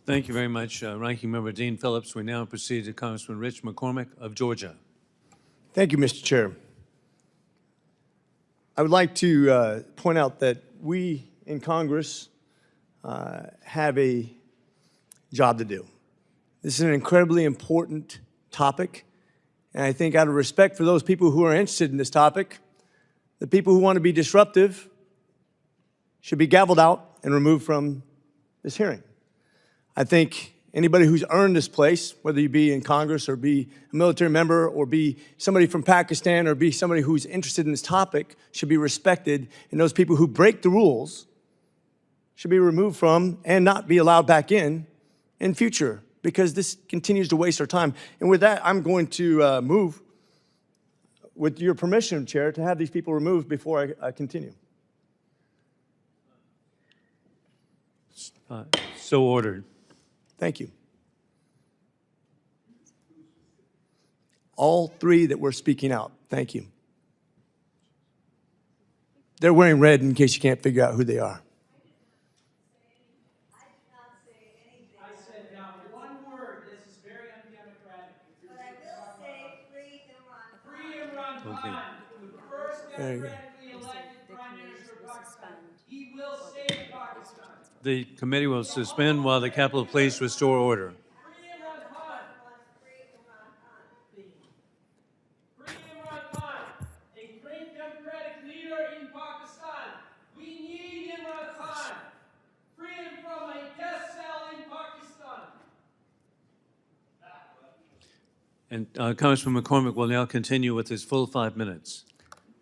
Thank you very much, Ranking Member Dean Phillips. We now proceed to Congressman Rich McCormick of Georgia. Thank you, Mr. Chair. I would like to point out that we in Congress have a job to do. This is an incredibly important topic, and I think out of respect for those people who are interested in this topic, the people who want to be disruptive should be gavelled out and removed from this hearing. I think anybody who's earned this place, whether you be in Congress or be a military member or be somebody from Pakistan or be somebody who's interested in this topic, should be respected, and those people who break the rules should be removed from and not be allowed back in future, because this continues to waste our time. And with that, I'm going to move, with your permission, Chair, to have these people removed before I continue. So ordered. Thank you. All three that were speaking out, thank you. They're wearing red in case you can't figure out who they are. I said not one word. This is very undemocratic. But I will say free Imran Khan. Free Imran Khan, the first democratically elected prime minister of Pakistan. He will save Pakistan. The committee will suspend while the Capitol Police restore order. Free Imran Khan. Free Imran Khan, a great democratic leader in Pakistan. We need Imran Khan. Free him from a death cell in Pakistan. And Congressman McCormick will now continue with his full 5 minutes.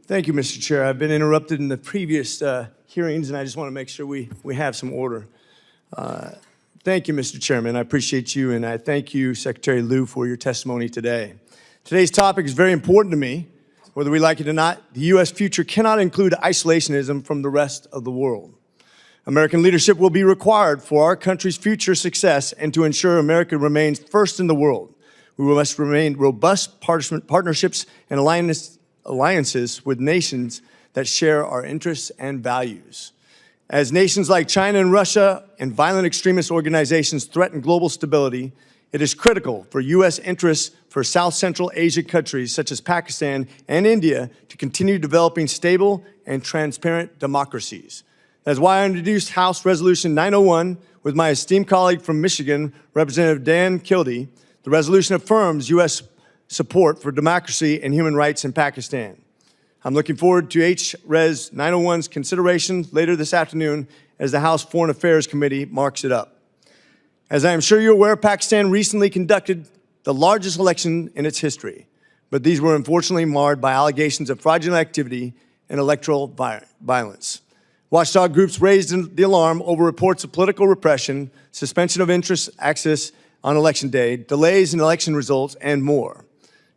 Thank you, Mr. Chair. I've been interrupted in the previous hearings, and I just want to make sure we have some order. Thank you, Mr. Chairman. I appreciate you, and I thank you, Secretary Liu, for your testimony today. Today's topic is very important to me. Whether we like it or not, the U.S. future cannot include isolationism from the rest of the world. American leadership will be required for our country's future success and to ensure America remains first in the world. We must remain robust partnerships and alliances with nations that share our interests and values. As nations like China and Russia and violent extremist organizations threaten global stability, it is critical for U.S. interests for South Central Asian countries such as Pakistan and India to continue developing stable and transparent democracies. That's why I introduced House Resolution 901 with my esteemed colleague from Michigan, Representative Dan Kildee. The resolution affirms U.S. support for democracy and human rights in Pakistan. I'm looking forward to H-Res 901's consideration later this afternoon as the House Foreign Affairs Committee marks it up. As I am sure you're aware, Pakistan recently conducted the largest election in its history, but these were unfortunately marred by allegations of fraudulent activity and electoral violence. Watchdog groups raised the alarm over reports of political repression, suspension of interest access on Election Day, delays in election results, and more.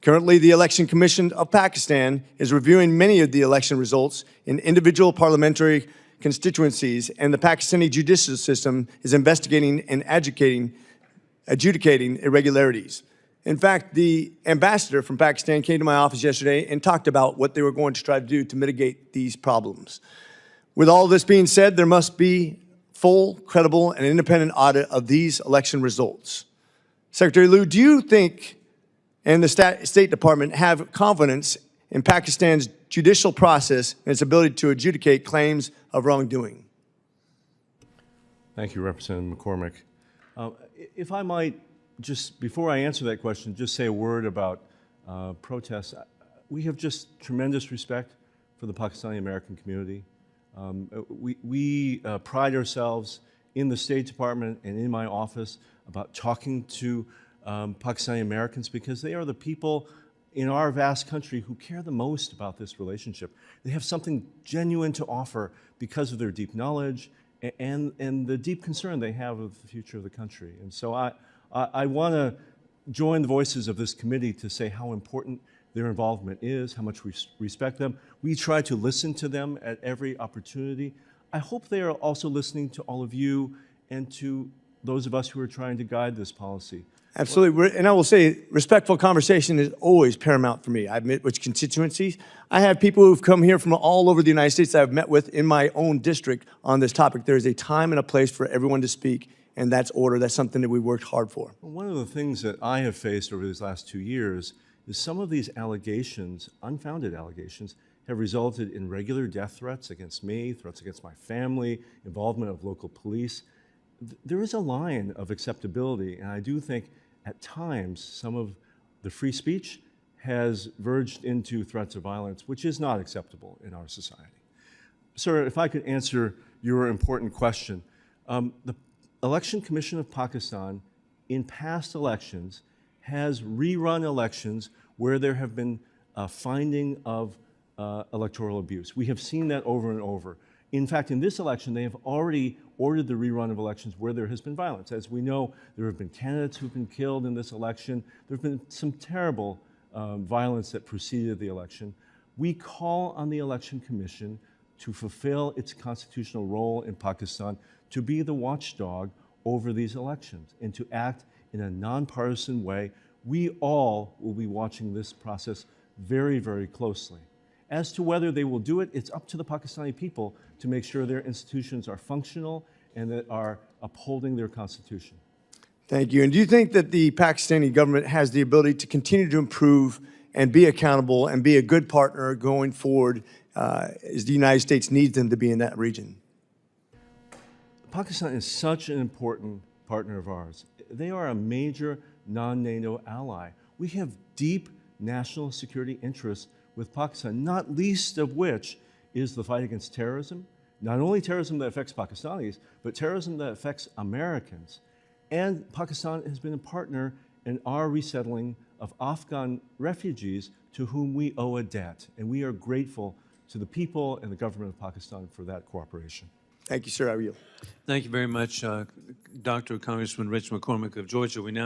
Currently, the Election Commission of Pakistan is reviewing many of the election results in individual parliamentary constituencies, and the Pakistani judicial system is investigating and adjudicating irregularities. In fact, the ambassador from Pakistan came to my office yesterday and talked about what they were going to try to do to mitigate these problems. With all this being said, there must be full, credible, and independent audit of these election results. Secretary Liu, do you think and the State Department have confidence in Pakistan's judicial process and its ability to adjudicate claims of wrongdoing? Thank you, Representative McCormick. If I might, just before I answer that question, just say a word about protests. We have just tremendous respect for the Pakistani-American community. We pride ourselves in the State Department and in my office about talking to Pakistani Americans because they are the people in our vast country who care the most about this relationship. They have something genuine to offer because of their deep knowledge and the deep concern they have of the future of the country. And so I want to join the voices of this committee to say how important their involvement is, how much we respect them. We try to listen to them at every opportunity. I hope they are also listening to all of you and to those of us who are trying to guide this policy. Absolutely, and I will say, respectful conversation is always paramount for me. I've met with constituencies. I have people who've come here from all over the United States that I've met with in my own district on this topic. There is a time and a place for everyone to speak, and that's order. That's something that we worked hard for. Well, one of the things that I have faced over these last 2 years is some of these allegations, unfounded allegations, have resulted in regular death threats against me, threats against my family, involvement of local police. There is a line of acceptability, and I do think at times some of the free speech has verged into threats of violence, which is not acceptable in our society. Sir, if I could answer your important question. The Election Commission of Pakistan, in past elections, has rerun elections where there have been a finding of electoral abuse. We have seen that over and over. In fact, in this election, they have already ordered the rerun of elections where there has been violence. As we know, there have been candidates who've been killed in this election. There have been some terrible violence that preceded the election. We call on the Election Commission to fulfill its constitutional role in Pakistan, to be the watchdog over these elections and to act in a nonpartisan way. We all will be watching this process very, very closely. As to whether they will do it, it's up to the Pakistani people to make sure their institutions are functional and that are upholding their constitution. Thank you. And do you think that the Pakistani government has the ability to continue to improve and be accountable and be a good partner going forward as the United States needs them to be in that region? Pakistan is such an important partner of ours. They are a major non-NATO ally. We have deep national security interests with Pakistan, not least of which is the fight against terrorism, not only terrorism that affects Pakistanis, but terrorism that affects Americans. And Pakistan has been a partner in our resettling of Afghan refugees to whom we owe a debt. And we are grateful to the people and the government of Pakistan for that cooperation. Thank you, sir. I yield. Thank you very much, Dr. Congressman Rich McCormick of Georgia. We now